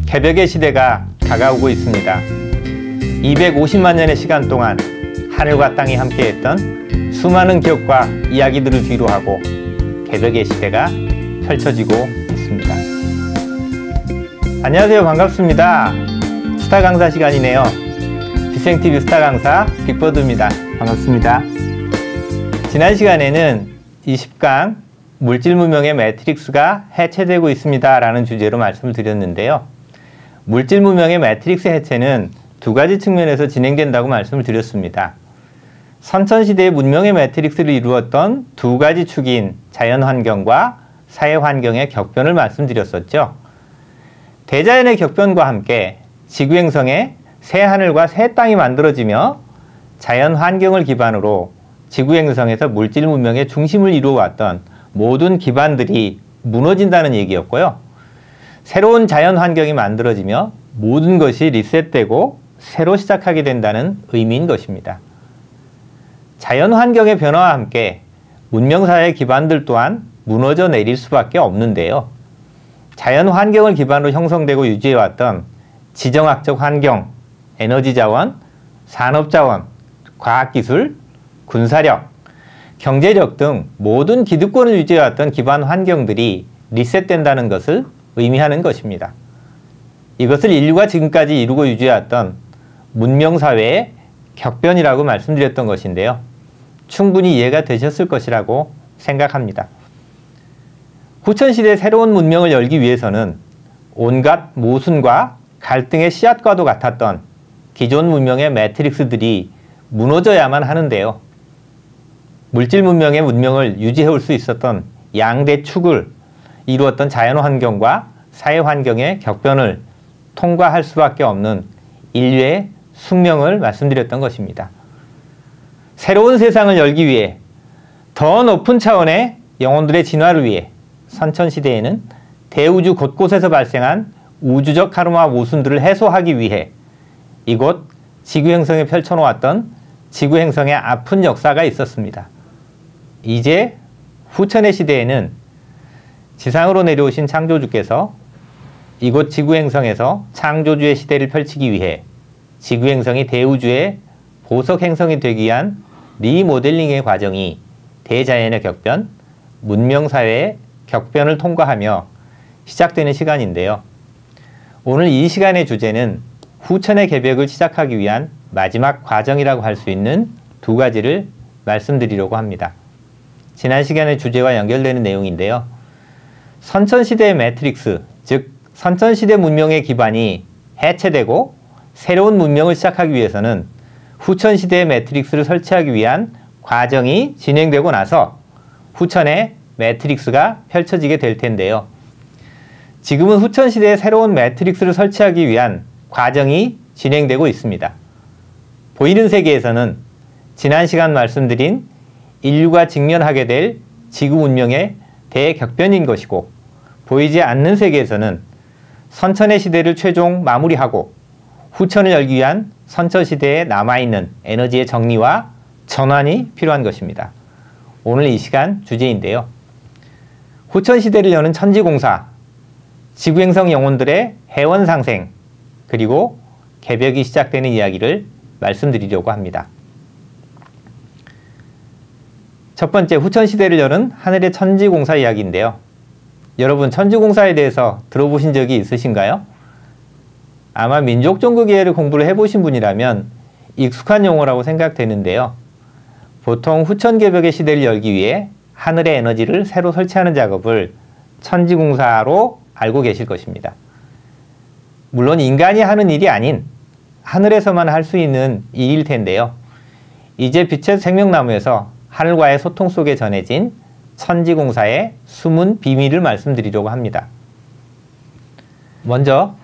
개벽의 시대가 다가오고 있습니다. 250만 년의 시간 동안 하늘과 땅이 함께했던 수많은 기억과 이야기들을 뒤로하고 개벽의 시대가 펼쳐지고 있습니다. 안녕하세요. 반갑습니다. 스타 강사 시간이네요. 비생TV 스타 강사 빅버드입니다. 반갑습니다. 지난 시간에는 20강 물질문명의 매트릭스가 해체되고 있습니다 라는 주제로 말씀을 드렸는데요. 물질문명의 매트릭스 해체는 두 가지 측면에서 진행된다고 말씀을 드렸습니다. 선천시대의 문명의 매트릭스를 이루었던 두 가지 축인 자연환경과 사회환경의 격변을 말씀드렸었죠. 대자연의 격변과 함께 지구행성에 새 하늘과 새 땅이 만들어지며 자연환경을 기반으로 지구행성에서 물질문명의 중심을 이루어왔던 모든 기반들이 무너진다는 얘기였고요. 새로운 자연환경이 만들어지며 모든 것이 리셋되고 새로 시작하게 된다는 의미인 것입니다. 자연환경의 변화와 함께 문명사회의 기반들 또한 무너져 내릴 수밖에 없는데요. 자연환경을 기반으로 형성되고 유지해왔던 지정학적 환경, 에너지자원, 산업자원, 과학기술, 군사력, 경제력 등 모든 기득권을 유지해왔던 기반 환경들이 리셋된다는 것을 의미하는 것입니다. 이것을 인류가 지금까지 이루고 유지해왔던 문명사회의 격변이라고 말씀드렸던 것인데요. 충분히 이해가 되셨을 것이라고 생각합니다. 후천시대의 새로운 문명을 열기 위해서는 온갖 모순과 갈등의 씨앗과도 같았던 기존 문명의 매트릭스들이 무너져야만 하는데요. 물질 문명의 문명을 유지해올 수 있었던 양대 축을 이루었던 자연환경과 사회환경의 격변을 통과할 수밖에 없는 인류의 숙명을 말씀드렸던 것입니다. 새로운 세상을 열기 위해 더 높은 차원의 영혼들의 진화를 위해 선천시대에는 대우주 곳곳에서 발생한 우주적 카르마 모순들을 해소하기 위해 이곳 지구행성에 펼쳐놓았던 지구행성의 아픈 역사가 있었습니다. 이제 후천의 시대에는 지상으로 내려오신 창조주께서 이곳 지구행성에서 창조주의 시대를 펼치기 위해 지구행성이 대우주의 보석행성이 되기 위한 리모델링의 과정이 대자연의 격변, 문명사회의 격변을 통과하며 시작되는 시간인데요. 오늘 이 시간의 주제는 후천의 개벽을 시작하기 위한 마지막 과정이라고 할 수 있는 두 가지를 말씀드리려고 합니다. 지난 시간의 주제와 연결되는 내용인데요. 선천시대의 매트릭스, 즉 선천시대 문명의 기반이 해체되고 새로운 문명을 시작하기 위해서는 후천시대의 매트릭스를 설치하기 위한 과정이 진행되고 나서 후천의 매트릭스가 펼쳐지게 될 텐데요. 지금은 후천시대의 새로운 매트릭스를 설치하기 위한 과정이 진행되고 있습니다. 보이는 세계에서는 지난 시간 말씀드린 인류가 직면하게 될 지구 문명의 대격변인 것이고, 보이지 않는 세계에서는 선천의 시대를 최종 마무리하고 후천을 열기 위한 선천시대에 남아있는 에너지의 정리와 전환이 필요한 것입니다. 오늘 이 시간 주제인데요. 후천시대를 여는 천지공사, 지구행성 영혼들의 해원상생, 그리고 개벽이 시작되는 이야기를 말씀드리려고 합니다. 첫 번째, 후천시대를 여는 하늘의 천지공사 이야기인데요. 여러분, 천지공사에 대해서 들어보신 적이 있으신가요? 아마 민족종교계를 공부를 해보신 분이라면 익숙한 용어라고 생각되는데요. 보통 후천개벽의 시대를 열기 위해 하늘의 에너지를 새로 설치하는 작업을 천지공사로 알고 계실 것입니다. 물론 인간이 하는 일이 아닌 하늘에서만 할 수 있는 일일 텐데요. 이제 빛의 생명나무에서 하늘과의 소통 속에 전해진 천지공사의 숨은 비밀을 말씀드리려고 합니다. 먼저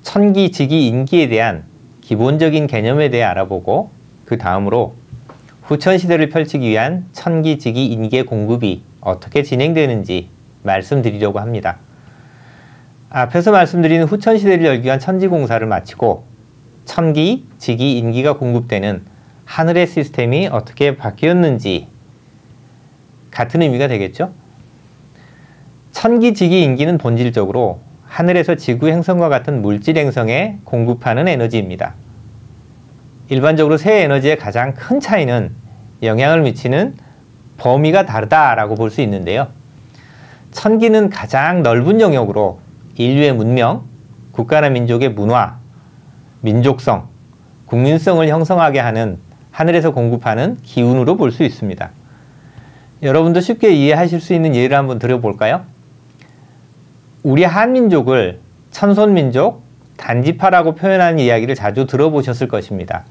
천기, 지기, 인기에 대한 기본적인 개념에 대해 알아보고 그 다음으로 후천시대를 펼치기 위한 천기, 지기, 인기의 공급이 어떻게 진행되는지 말씀드리려고 합니다. 앞에서 말씀드린 후천시대를 열기 위한 천지공사를 마치고 천기, 지기, 인기가 공급되는 하늘의 시스템이 어떻게 바뀌었는지 같은 의미가 되겠죠? 천기, 지기, 인기는 본질적으로 하늘에서 지구 행성과 같은 물질 행성에 공급하는 에너지입니다. 일반적으로 세 에너지의 가장 큰 차이는 영향을 미치는 범위가 다르다라고 볼 수 있는데요. 천기는 가장 넓은 영역으로 인류의 문명, 국가나 민족의 문화, 민족성, 국민성을 형성하게 하는 하늘에서 공급하는 기운으로 볼 수 있습니다. 여러분도 쉽게 이해하실 수 있는 예를 한번 들어볼까요? 우리 한민족을 천손민족, 단지파라고 표현하는 이야기를 자주 들어보셨을 것입니다.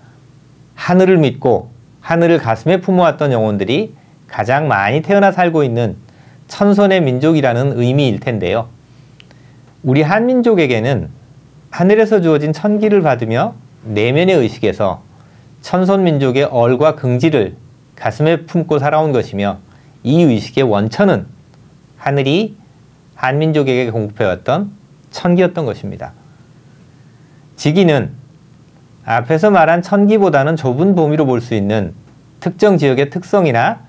하늘을 믿고 하늘을 가슴에 품어왔던 영혼들이 가장 많이 태어나 살고 있는 천손의 민족이라는 의미일 텐데요. 우리 한민족에게는 하늘에서 주어진 천기를 받으며 내면의 의식에서 천손민족의 얼과 긍지를 가슴에 품고 살아온 것이며, 이 의식의 원천은 하늘이 한민족에게 공급해왔던 천기였던 것입니다. 지기는 앞에서 말한 천기보다는 좁은 범위로 볼 수 있는 특정 지역의 특성이나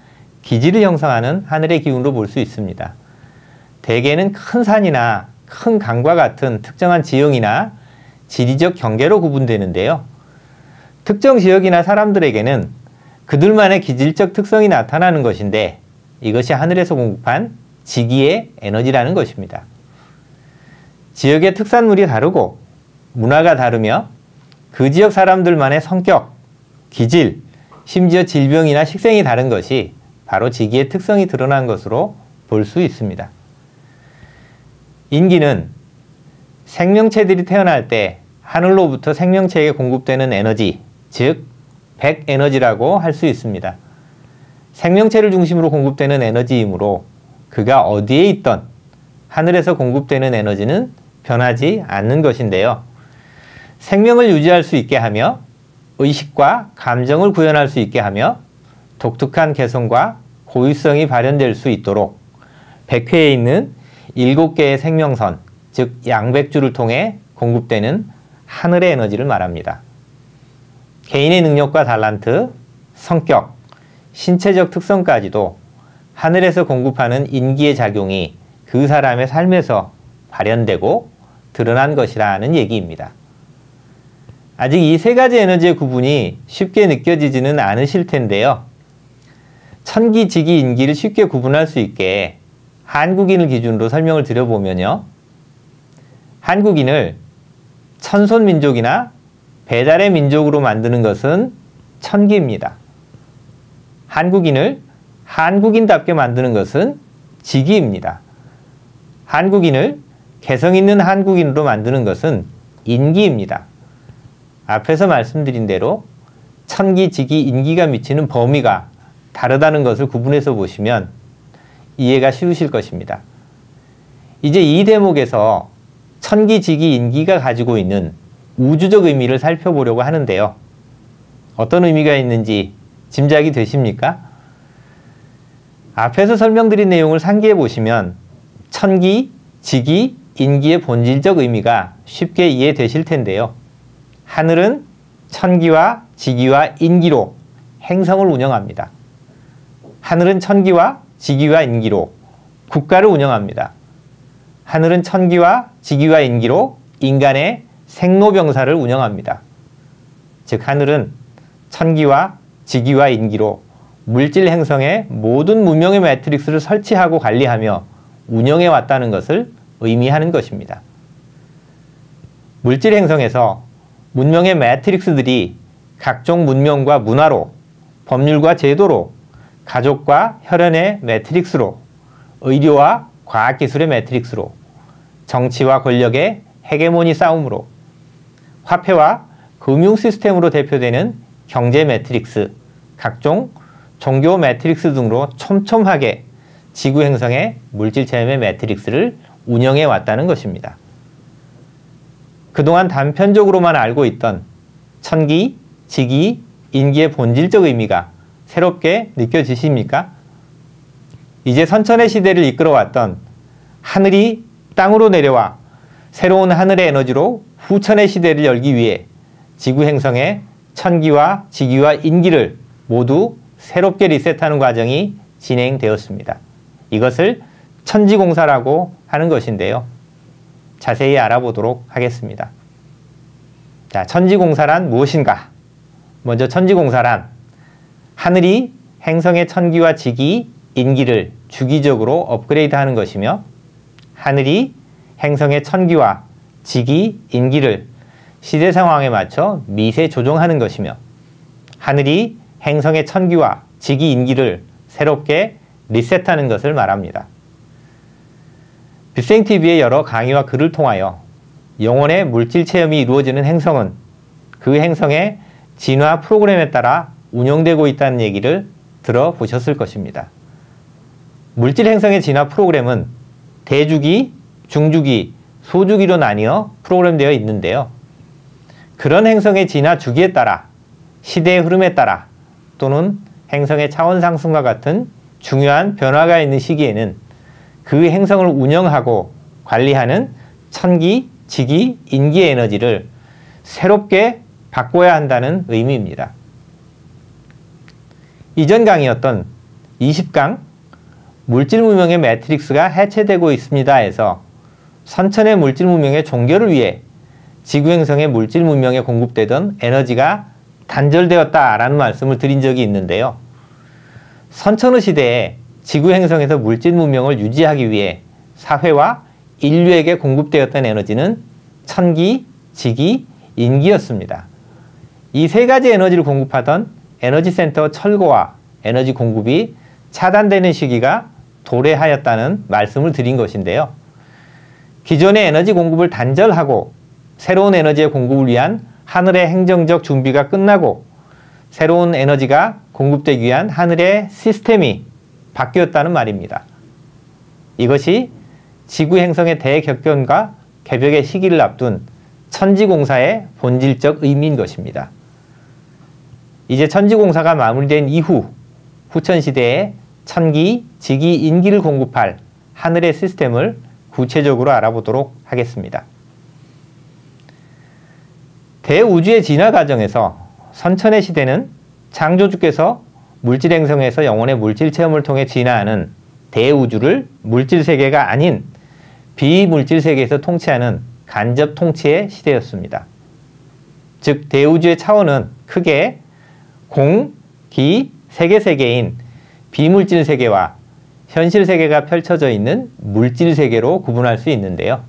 기질을 형성하는 하늘의 기운으로 볼 수 있습니다. 대개는 큰 산이나 큰 강과 같은 특정한 지형이나 지리적 경계로 구분되는데요. 특정 지역이나 사람들에게는 그들만의 기질적 특성이 나타나는 것인데, 이것이 하늘에서 공급한 지기의 에너지라는 것입니다. 지역의 특산물이 다르고 문화가 다르며 그 지역 사람들만의 성격, 기질, 심지어 질병이나 식생이 다른 것이 바로 지기의 특성이 드러난 것으로 볼 수 있습니다. 인기는 생명체들이 태어날 때 하늘로부터 생명체에게 공급되는 에너지, 즉 백에너지라고 할 수 있습니다. 생명체를 중심으로 공급되는 에너지이므로 그가 어디에 있던 하늘에서 공급되는 에너지는 변하지 않는 것인데요. 생명을 유지할 수 있게 하며 의식과 감정을 구현할 수 있게 하며 독특한 개성과 고유성이 발현될 수 있도록 백회에 있는 7개의 생명선, 즉 양백주를 통해 공급되는 하늘의 에너지를 말합니다. 개인의 능력과 달란트, 성격, 신체적 특성까지도 하늘에서 공급하는 인기의 작용이 그 사람의 삶에서 발현되고 드러난 것이라는 얘기입니다. 아직 이 세 가지 에너지의 구분이 쉽게 느껴지지는 않으실 텐데요. 천기, 지기, 인기를 쉽게 구분할 수 있게 한국인을 기준으로 설명을 드려보면요. 한국인을 천손민족이나 배달의 민족으로 만드는 것은 천기입니다. 한국인을 한국인답게 만드는 것은 지기입니다. 한국인을 개성 있는 한국인으로 만드는 것은 인기입니다. 앞에서 말씀드린 대로 천기, 지기, 인기가 미치는 범위가 다르다는 것을 구분해서 보시면 이해가 쉬우실 것입니다. 이제 이 대목에서 천기, 지기, 인기가 가지고 있는 우주적 의미를 살펴보려고 하는데요. 어떤 의미가 있는지 짐작이 되십니까? 앞에서 설명드린 내용을 상기해 보시면 천기, 지기, 인기의 본질적 의미가 쉽게 이해되실 텐데요. 하늘은 천기와 지기와 인기로 행성을 운영합니다. 하늘은 천기와 지기와 인기로 국가를 운영합니다. 하늘은 천기와 지기와 인기로 인간의 생로병사를 운영합니다. 즉 하늘은 천기와 지기와 인기로 물질 행성의 모든 문명의 매트릭스를 설치하고 관리하며 운영해 왔다는 것을 의미하는 것입니다. 물질 행성에서 문명의 매트릭스들이 각종 문명과 문화로, 법률과 제도로, 가족과 혈연의 매트릭스로, 의료와 과학기술의 매트릭스로, 정치와 권력의 헤게모니 싸움으로, 화폐와 금융 시스템으로 대표되는 경제 매트릭스, 각종 종교 매트릭스 등으로 촘촘하게 지구 행성의 물질 체험의 매트릭스를 운영해 왔다는 것입니다. 그동안 단편적으로만 알고 있던 천기, 지기, 인기의 본질적 의미가 새롭게 느껴지십니까? 이제 선천의 시대를 이끌어왔던 하늘이 땅으로 내려와 새로운 하늘의 에너지로 후천의 시대를 열기 위해 지구 행성의 천기와 지기와 인기를 모두 새롭게 리셋하는 과정이 진행되었습니다. 이것을 천지공사라고 하는 것인데요. 자세히 알아보도록 하겠습니다. 자, 천지공사란 무엇인가? 먼저 천지공사란 하늘이 행성의 천기와 지기, 인기를 주기적으로 업그레이드하는 것이며 하늘이 행성의 천기와 지기, 인기를 시대 상황에 맞춰 미세 조정하는 것이며 하늘이 행성의 천기와 지기, 인기를 새롭게 리셋하는 것을 말합니다. 빅생TV의 여러 강의와 글을 통하여 영혼의 물질 체험이 이루어지는 행성은 그 행성의 진화 프로그램에 따라 운영되고 있다는 얘기를 들어보셨을 것입니다. 물질 행성의 진화 프로그램은 대주기, 중주기, 소주기로 나뉘어 프로그램되어 있는데요. 그런 행성의 진화 주기에 따라 시대의 흐름에 따라 또는 행성의 차원 상승과 같은 중요한 변화가 있는 시기에는 그 행성을 운영하고 관리하는 천기, 지기, 인기의 에너지를 새롭게 바꿔야 한다는 의미입니다. 이전 강의였던 20강 물질 문명의 매트릭스가 해체되고 있습니다에서 선천의 물질 문명의 종결을 위해 지구 행성의 물질 문명에 공급되던 에너지가 단절되었다라는 말씀을 드린 적이 있는데요. 선천의 시대에 지구 행성에서 물질 문명을 유지하기 위해 사회와 인류에게 공급되었던 에너지는 천기, 지기, 인기였습니다. 이 세 가지 에너지를 공급하던 에너지 센터 철거와 에너지 공급이 차단되는 시기가 도래하였다는 말씀을 드린 것인데요. 기존의 에너지 공급을 단절하고 새로운 에너지의 공급을 위한 하늘의 행정적 준비가 끝나고 새로운 에너지가 공급되기 위한 하늘의 시스템이 바뀌었다는 말입니다. 이것이 지구 행성의 대격변과 개벽의 시기를 앞둔 천지공사의 본질적 의미인 것입니다. 이제 천지공사가 마무리된 이후 후천시대에 천기, 지기, 인기를 공급할 하늘의 시스템을 구체적으로 알아보도록 하겠습니다. 대우주의 진화 과정에서 선천의 시대는 창조주께서 물질 행성에서 영혼의 물질 체험을 통해 진화하는 대우주를 물질 세계가 아닌 비물질 세계에서 통치하는 간접 통치의 시대였습니다. 즉 대우주의 차원은 크게 공, 기, 세계 세계인 비물질 세계와 현실 세계가 펼쳐져 있는 물질 세계로 구분할 수 있는데요.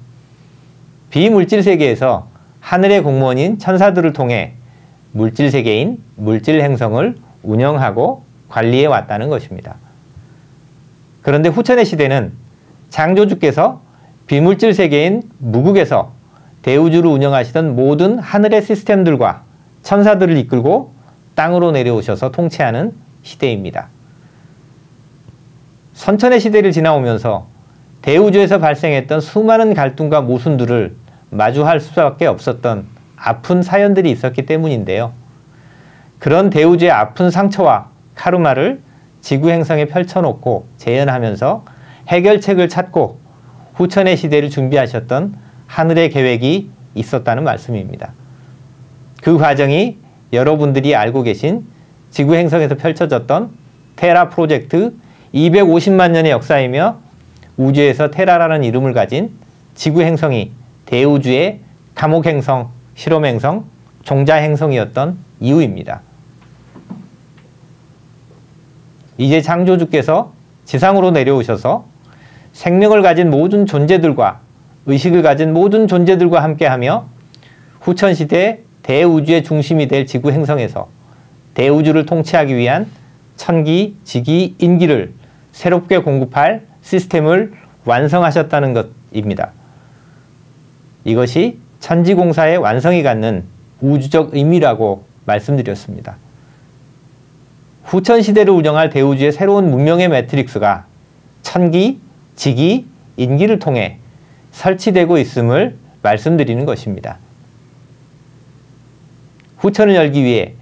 비물질 세계에서 하늘의 공무원인 천사들을 통해 물질 세계인 물질 행성을 운영하고 관리해 왔다는 것입니다. 그런데 후천의 시대는 창조주께서 비물질 세계인 무국에서 대우주를 운영하시던 모든 하늘의 시스템들과 천사들을 이끌고 땅으로 내려오셔서 통치하는 시대입니다. 선천의 시대를 지나오면서 대우주에서 발생했던 수많은 갈등과 모순들을 마주할 수밖에 없었던 아픈 사연들이 있었기 때문인데요. 그런 대우주의 아픈 상처와 카르마를 지구 행성에 펼쳐놓고 재현하면서 해결책을 찾고 후천의 시대를 준비하셨던 하늘의 계획이 있었다는 말씀입니다. 그 과정이 여러분들이 알고 계신 지구 행성에서 펼쳐졌던 테라 프로젝트 250만 년의 역사이며 우주에서 테라라는 이름을 가진 지구 행성이 대우주의 감옥 행성, 실험 행성, 종자 행성이었던 이유입니다. 이제 창조주께서 지상으로 내려오셔서 생명을 가진 모든 존재들과 의식을 가진 모든 존재들과 함께하며 후천시대 대우주의 중심이 될 지구 행성에서 대우주를 통치하기 위한 천기, 지기, 인기를 새롭게 공급할 시스템을 완성하셨다는 것입니다. 이것이 천지공사의 완성이 갖는 우주적 의미라고 말씀드렸습니다. 후천시대를 운영할 대우주의 새로운 문명의 매트릭스가 천기, 지기, 인기를 통해 설치되고 있음을 말씀드리는 것입니다. 후천을 열기 위해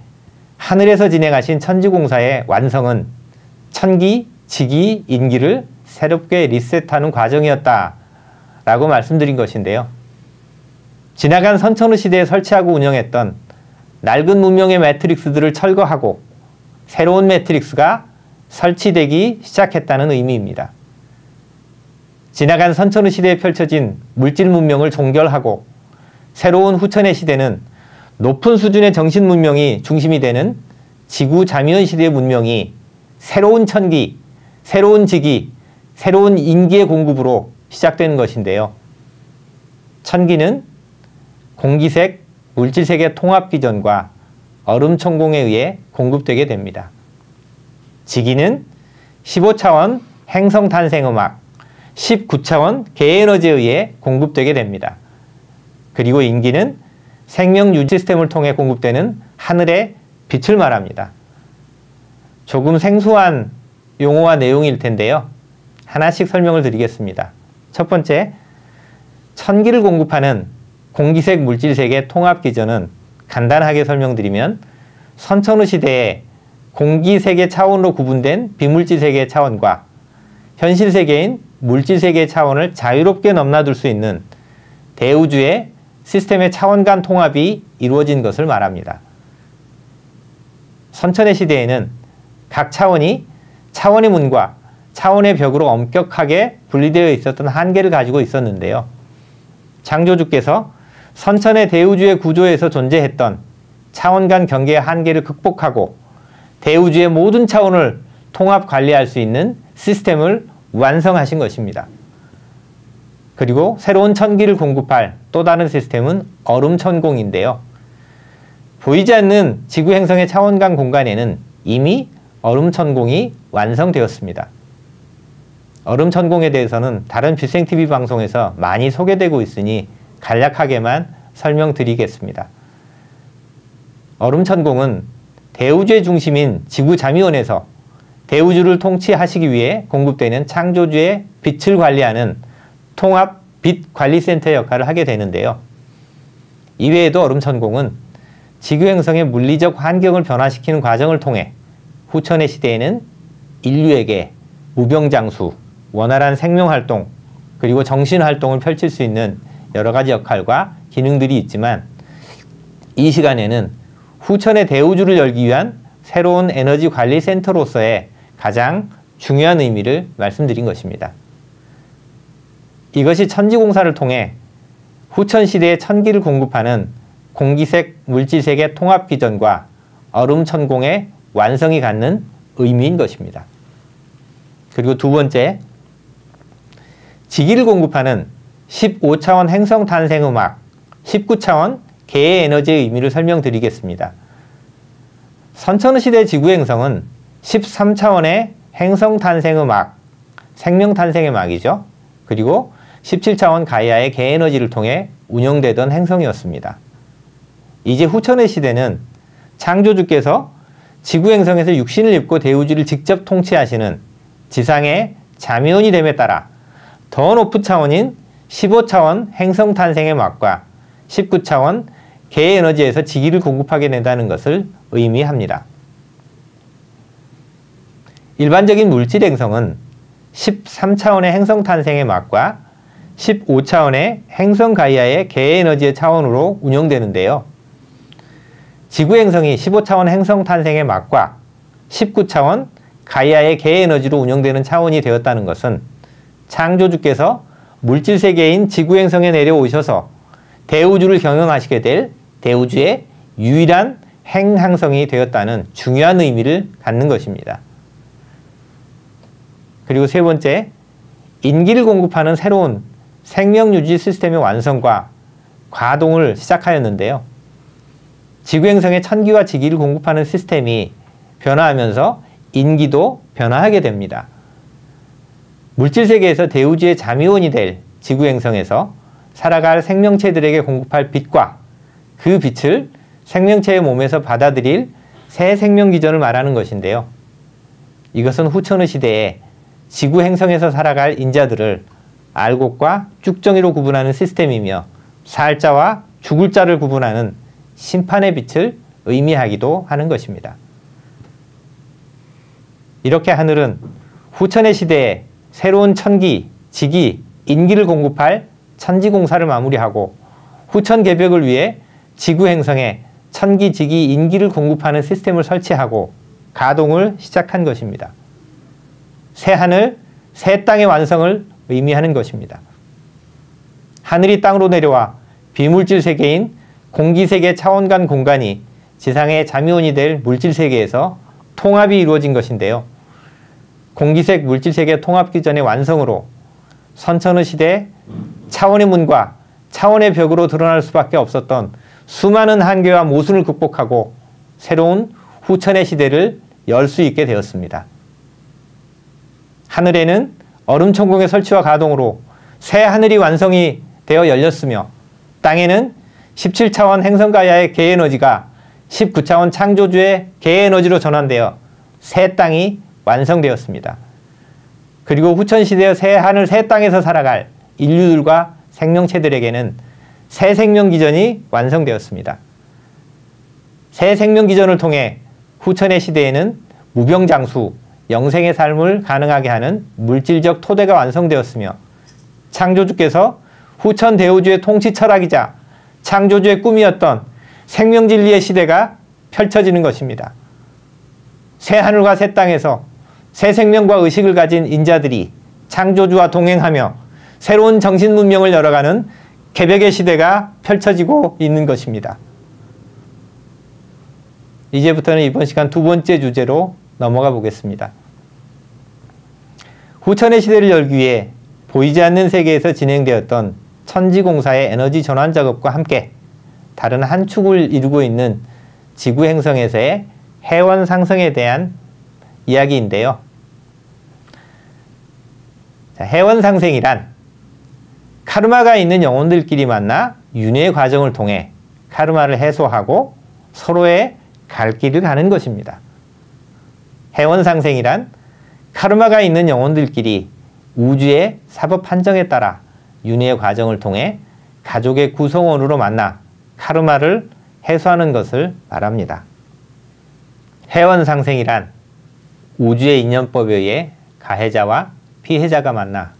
하늘에서 진행하신 천지공사의 완성은 천기, 지기, 인기를 새롭게 리셋하는 과정이었다라고 말씀드린 것인데요. 지나간 선천의 시대에 설치하고 운영했던 낡은 문명의 매트릭스들을 철거하고 새로운 매트릭스가 설치되기 시작했다는 의미입니다. 지나간 선천후 시대에 펼쳐진 물질 문명을 종결하고 새로운 후천의 시대는 높은 수준의 정신 문명이 중심이 되는 지구 자미원 시대의 문명이 새로운 천기, 새로운 지기, 새로운 인기의 공급으로 시작되는 것인데요. 천기는 공기색, 물질색의 통합 기전과 얼음 천공에 의해 공급되게 됩니다. 지기는 15차원 행성 탄생음악, 19차원 계에너지에 의해 공급되게 됩니다. 그리고 인기는 생명 유지 시스템을 통해 공급되는 하늘의 빛을 말합니다. 조금 생소한 용어와 내용일 텐데요. 하나씩 설명을 드리겠습니다. 첫 번째, 천기를 공급하는 공기색 물질색의 통합 기전은 간단하게 설명드리면 선천후 시대에 공기세계 차원으로 구분된 비물질세계의 차원과 현실세계인 물질세계의 차원을 자유롭게 넘나들 수 있는 대우주의 시스템의 차원 간 통합이 이루어진 것을 말합니다. 선천의 시대에는 각 차원이 차원의 문과 차원의 벽으로 엄격하게 분리되어 있었던 한계를 가지고 있었는데요. 창조주께서 선천의 대우주의 구조에서 존재했던 차원 간 경계의 한계를 극복하고 대우주의 모든 차원을 통합 관리할 수 있는 시스템을 완성하신 것입니다. 그리고 새로운 천기를 공급할 또 다른 시스템은 얼음천공인데요. 보이지 않는 지구 행성의 차원 간 공간에는 이미 얼음천공이 완성되었습니다. 얼음천공에 대해서는 다른 뷰생TV 방송에서 많이 소개되고 있으니 간략하게만 설명드리겠습니다. 얼음천공은 대우주의 중심인 지구 자미원에서 대우주를 통치하시기 위해 공급되는 창조주의 빛을 관리하는 통합 빛 관리센터 역할을 하게 되는데요. 이외에도 얼음천공은 지구 행성의 물리적 환경을 변화시키는 과정을 통해 후천의 시대에는 인류에게 무병장수, 원활한 생명활동, 그리고 정신활동을 펼칠 수 있는 여러 가지 역할과 기능들이 있지만 이 시간에는 후천의 대우주를 열기 위한 새로운 에너지 관리 센터로서의 가장 중요한 의미를 말씀드린 것입니다. 이것이 천지공사를 통해 후천 시대의 천기를 공급하는 공기색, 물질색의 통합 기전과 얼음천공의 완성이 갖는 의미인 것입니다. 그리고 두 번째, 지기를 공급하는 15차원 행성 탄생 음악, 19차원 개의 에너지의 의미를 설명드리겠습니다. 선천후 시대 지구 행성은 13차원의 행성 탄생 음악, 생명 탄생의 막이죠. 그리고 17차원 가이아의 개 에너지를 통해 운영되던 행성이었습니다. 이제 후천의 시대는 창조주께서 지구 행성에서 육신을 입고 대우주를 직접 통치하시는 지상의 자미원이 됨에 따라 더 높은 차원인 15차원 행성 탄생의 막과 19차원 개 에너지에서 지기를 공급하게 된다는 것을 의미합니다. 일반적인 물질 행성은 13차원의 행성 탄생의 막과 15차원의 행성 가이아의 개 에너지의 차원으로 운영되는데요. 지구 행성이 15차원 행성 탄생의 막과 19차원 가이아의 개 에너지로 운영되는 차원이 되었다는 것은 창조주께서 물질 세계인 지구 행성에 내려오셔서 대우주를 경영하시게 될 대우주의 유일한 행항성이 되었다는 중요한 의미를 갖는 것입니다. 그리고 세 번째, 인기를 공급하는 새로운 생명유지 시스템의 완성과 가동을 시작하였는데요. 지구행성의 천기와 지기를 공급하는 시스템이 변화하면서 인기도 변화하게 됩니다. 물질세계에서 대우주의 자미원이 될 지구행성에서 살아갈 생명체들에게 공급할 빛과 그 빛을 생명체의 몸에서 받아들일 새 생명기전을 말하는 것인데요. 이것은 후천후 시대에 지구행성에서 살아갈 인자들을 알곡과 쭉정이로 구분하는 시스템이며 살자와 죽을 자를 구분하는 심판의 빛을 의미하기도 하는 것입니다. 이렇게 하늘은 후천의 시대에 새로운 천기, 지기, 인기를 공급할 천지공사를 마무리하고 후천 개벽을 위해 지구행성에 천기, 지기, 인기를 공급하는 시스템을 설치하고 가동을 시작한 것입니다. 새 하늘, 새 땅의 완성을 의미하는 것입니다. 하늘이 땅으로 내려와 비물질 세계인 공기세계 차원 간 공간이 지상의 잠이온이 될 물질세계에서 통합이 이루어진 것인데요. 공기색 물질세계 통합기전의 완성으로 선천의 시대 차원의 문과 차원의 벽으로 드러날 수밖에 없었던 수많은 한계와 모순을 극복하고 새로운 후천의 시대를 열 수 있게 되었습니다. 하늘에는 얼음천공의 설치와 가동으로 새 하늘이 완성이 되어 열렸으며 땅에는 17차원 행성가야의 개에너지가 19차원 창조주의 개에너지로 전환되어 새 땅이 완성되었습니다. 그리고 후천시대의 새 하늘 새 땅에서 살아갈 인류들과 생명체들에게는 새 생명기전이 완성되었습니다. 새 생명기전을 통해 후천의 시대에는 무병장수, 영생의 삶을 가능하게 하는 물질적 토대가 완성되었으며 창조주께서 후천 대우주의 통치 철학이자 창조주의 꿈이었던 생명진리의 시대가 펼쳐지는 것입니다. 새 하늘과 새 땅에서 새 생명과 의식을 가진 인자들이 창조주와 동행하며 새로운 정신 문명을 열어가는 개벽의 시대가 펼쳐지고 있는 것입니다. 이제부터는 이번 시간 두 번째 주제로 넘어가 보겠습니다. 후천의 시대를 열기 위해 보이지 않는 세계에서 진행되었던 천지공사의 에너지 전환 작업과 함께 다른 한 축을 이루고 있는 지구 행성에서의 해원 상승에 대한 이야기인데요. 자, 해원 상승이란 카르마가 있는 영혼들끼리 만나 윤회의 과정을 통해 카르마를 해소하고 서로의 갈 길을 가는 것입니다. 해원 상승이란 카르마가 있는 영혼들끼리 우주의 사법 판정에 따라 윤회의 과정을 통해 가족의 구성원으로 만나 카르마를 해소하는 것을 말합니다. 해원 상생이란 우주의 인연법에 의해 가해자와 피해자가 만나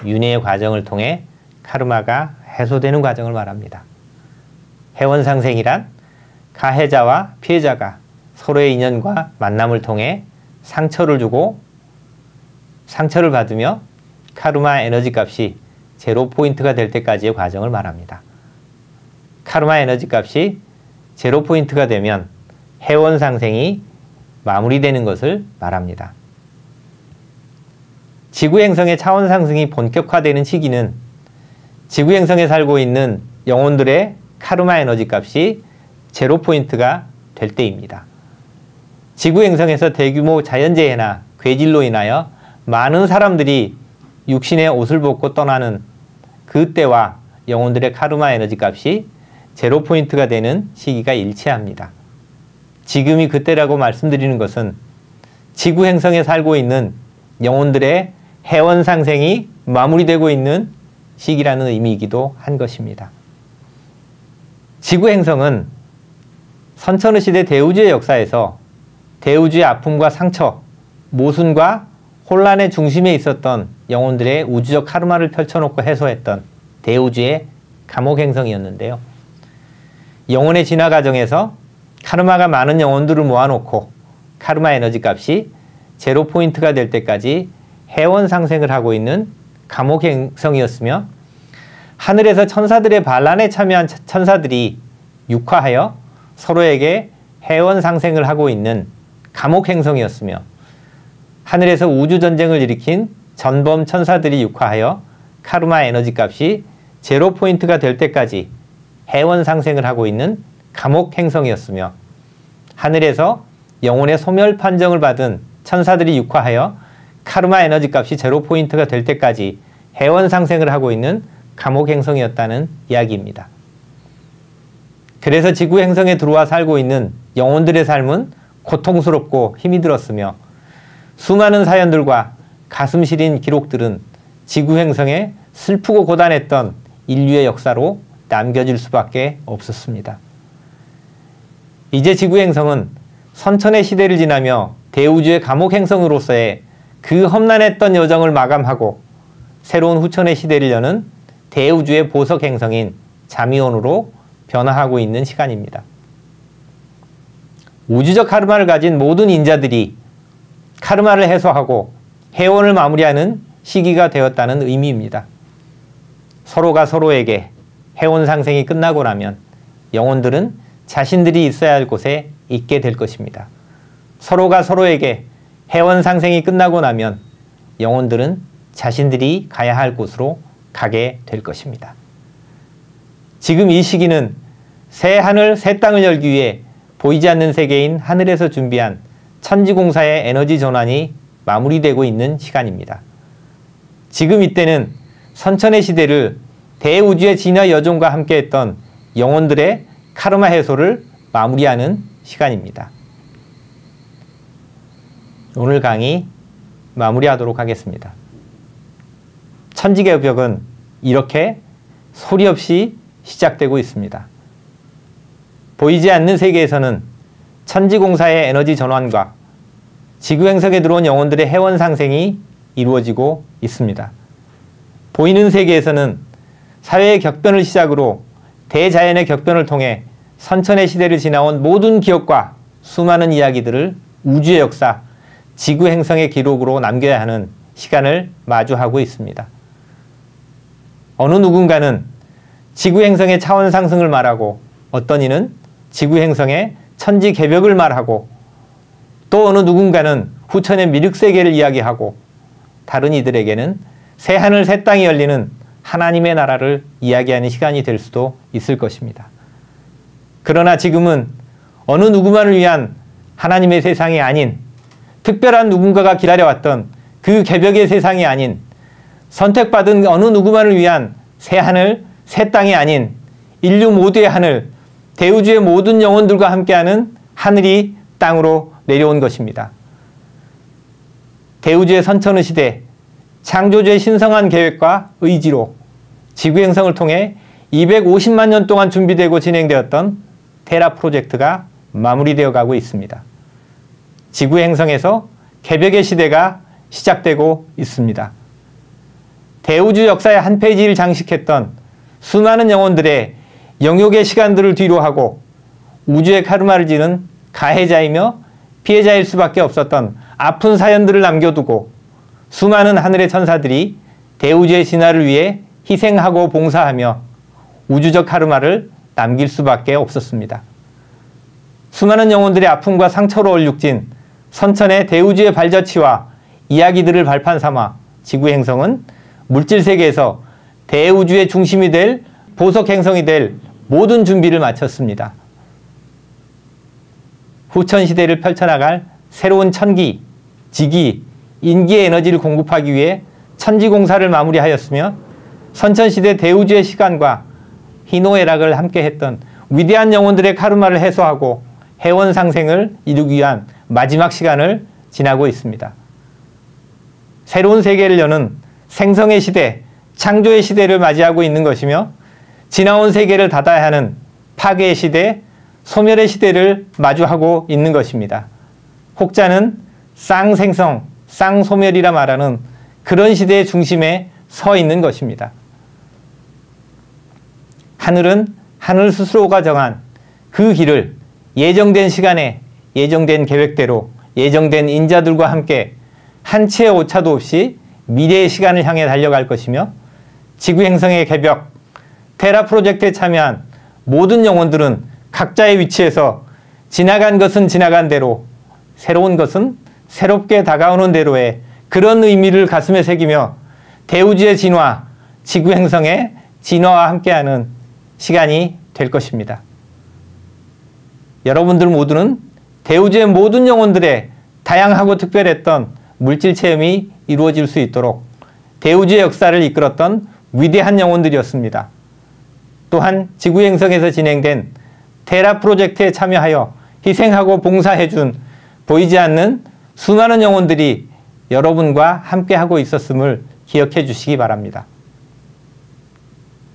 윤회의 과정을 통해 카르마가 해소되는 과정을 말합니다. 해원 상생이란 가해자와 피해자가 서로의 인연과 만남을 통해 상처를 주고 상처를 받으며 카르마 에너지 값이 제로 포인트가 될 때까지의 과정을 말합니다. 카르마 에너지 값이 제로 포인트가 되면 해원 상생이 마무리되는 것을 말합니다. 지구 행성의 차원 상승이 본격화되는 시기는 지구 행성에 살고 있는 영혼들의 카르마 에너지 값이 제로 포인트가 될 때입니다. 지구 행성에서 대규모 자연재해나 괴질로 인하여 많은 사람들이 육신의 옷을 벗고 떠나는 그때와 영혼들의 카르마 에너지 값이 제로 포인트가 되는 시기가 일치합니다. 지금이 그때라고 말씀드리는 것은 지구 행성에 살고 있는 영혼들의 해원 상생이 마무리되고 있는 시기라는 의미이기도 한 것입니다. 지구 행성은 선천의 시대 대우주의 역사에서 대우주의 아픔과 상처, 모순과 혼란의 중심에 있었던 영혼들의 우주적 카르마를 펼쳐놓고 해소했던 대우주의 감옥 행성이었는데요. 영혼의 진화 과정에서 카르마가 많은 영혼들을 모아놓고 카르마 에너지 값이 제로 포인트가 될 때까지 해원 상생을 하고 있는 감옥 행성이었으며 하늘에서 천사들의 반란에 참여한 천사들이 육화하여 서로에게 해원 상생을 하고 있는 감옥 행성이었으며 하늘에서 우주전쟁을 일으킨 전범 천사들이 육화하여 카르마 에너지 값이 제로 포인트가 될 때까지 해원 상생을 하고 있는 감옥 행성이었으며 하늘에서 영혼의 소멸 판정을 받은 천사들이 육화하여 카르마 에너지 값이 제로 포인트가 될 때까지 해원 상생을 하고 있는 감옥 행성이었다는 이야기입니다. 그래서 지구 행성에 들어와 살고 있는 영혼들의 삶은 고통스럽고 힘이 들었으며 수많은 사연들과 가슴 시린 기록들은 지구 행성에 슬프고 고단했던 인류의 역사로 남겨질 수밖에 없었습니다. 이제 지구 행성은 선천의 시대를 지나며 대우주의 감옥 행성으로서의 그 험난했던 여정을 마감하고 새로운 후천의 시대를 여는 대우주의 보석 행성인 잠이온으로 변화하고 있는 시간입니다. 우주적 카르마를 가진 모든 인자들이 카르마를 해소하고 해원을 마무리하는 시기가 되었다는 의미입니다. 서로가 서로에게 해온 상생이 끝나고 나면 영혼들은 자신들이 있어야 할 곳에 있게 될 것입니다. 서로가 서로에게 해온 상생이 끝나고 나면 영혼들은 자신들이 가야 할 곳으로 가게 될 것입니다. 지금 이 시기는 새 하늘, 새 땅을 열기 위해 보이지 않는 세계인 하늘에서 준비한 천지공사의 에너지 전환이 마무리되고 있는 시간입니다. 지금 이때는 선천의 시대를 대우주의 진화 여정과 함께했던 영혼들의 카르마 해소를 마무리하는 시간입니다. 오늘 강의 마무리하도록 하겠습니다. 천지개벽은 이렇게 소리 없이 시작되고 있습니다. 보이지 않는 세계에서는 천지공사의 에너지 전환과 지구행성에 들어온 영혼들의 해원 상생이 이루어지고 있습니다. 보이는 세계에서는 사회의 격변을 시작으로 대자연의 격변을 통해 선천의 시대를 지나온 모든 기억과 수많은 이야기들을 우주의 역사, 지구행성의 기록으로 남겨야 하는 시간을 마주하고 있습니다. 어느 누군가는 지구행성의 차원 상승을 말하고 어떤 이는 지구행성의 천지 개벽을 말하고 또 어느 누군가는 후천의 미륵세계를 이야기하고 다른 이들에게는 새하늘 새 땅이 열리는 하나님의 나라를 이야기하는 시간이 될 수도 있을 것입니다. 그러나 지금은 어느 누구만을 위한 하나님의 세상이 아닌 특별한 누군가가 기다려왔던 그 개벽의 세상이 아닌 선택받은 어느 누구만을 위한 새하늘 새 땅이 아닌 인류 모두의 하늘, 대우주의 모든 영혼들과 함께하는 하늘이 땅으로 내려온 것입니다. 대우주의 선천의 시대, 창조주의 신성한 계획과 의지로 지구행성을 통해 250만 년 동안 준비되고 진행되었던 테라 프로젝트가 마무리되어 가고 있습니다. 지구행성에서 개벽의 시대가 시작되고 있습니다. 대우주 역사의 한 페이지를 장식했던 수많은 영혼들의 영역의 시간들을 뒤로하고 우주의 카르마를 지는 가해자이며 피해자일 수밖에 없었던 아픈 사연들을 남겨두고 수많은 하늘의 천사들이 대우주의 진화를 위해 희생하고 봉사하며 우주적 카르마를 남길 수밖에 없었습니다. 수많은 영혼들의 아픔과 상처로 얼룩진 선천의 대우주의 발자취와 이야기들을 발판 삼아 지구행성은 물질세계에서 대우주의 중심이 될 보석행성이 될 모든 준비를 마쳤습니다. 후천시대를 펼쳐나갈 새로운 천기, 지기, 인기의 에너지를 공급하기 위해 천지공사를 마무리하였으며 선천시대 대우주의 시간과 희노애락을 함께했던 위대한 영혼들의 카르마를 해소하고 해원상생을 이루기 위한 마지막 시간을 지나고 있습니다. 새로운 세계를 여는 생성의 시대, 창조의 시대를 맞이하고 있는 것이며 지나온 세계를 닫아야 하는 파괴의 시대, 소멸의 시대를 마주하고 있는 것입니다. 혹자는 쌍생성, 쌍소멸이라 말하는 그런 시대의 중심에 서 있는 것입니다. 하늘은 하늘 스스로가 정한 그 길을 예정된 시간에 예정된 계획대로 예정된 인자들과 함께 한 치의 오차도 없이 미래의 시간을 향해 달려갈 것이며 지구행성의 개벽, 테라 프로젝트에 참여한 모든 영혼들은 각자의 위치에서 지나간 것은 지나간 대로, 새로운 것은 새롭게 다가오는 대로의 그런 의미를 가슴에 새기며 대우주의 진화, 지구행성의 진화와 함께하는 시간이 될 것입니다. 여러분들 모두는 대우주의 모든 영혼들의 다양하고 특별했던 물질 체험이 이루어질 수 있도록 대우주의 역사를 이끌었던 위대한 영혼들이었습니다. 또한 지구행성에서 진행된 테라 프로젝트에 참여하여 희생하고 봉사해준 보이지 않는 수많은 영혼들이 여러분과 함께하고 있었음을 기억해 주시기 바랍니다.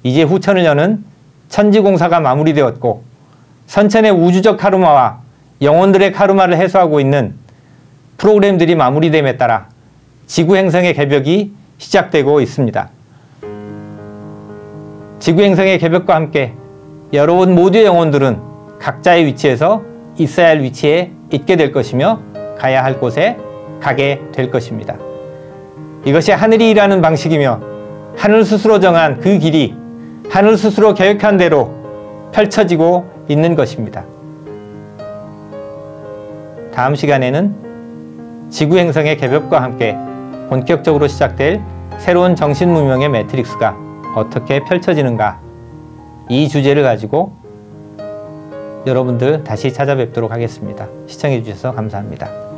이제 후천을 여는 천지공사가 마무리되었고 선천의 우주적 카르마와 영혼들의 카르마를 해소하고 있는 프로그램들이 마무리됨에 따라 지구행성의 개벽이 시작되고 있습니다. 지구행성의 개벽과 함께 여러분 모두의 영혼들은 각자의 위치에서 있어야 할 위치에 있게 될 것이며 가야 할 곳에 가게 될 것입니다. 이것이 하늘이 일하는 방식이며 하늘 스스로 정한 그 길이 하늘 스스로 계획한 대로 펼쳐지고 있는 것입니다. 다음 시간에는 지구 행성의 개벽과 함께 본격적으로 시작될 새로운 정신문명의 매트릭스가 어떻게 펼쳐지는가, 이 주제를 가지고 여러분들 다시 찾아뵙도록 하겠습니다. 시청해 주셔서 감사합니다.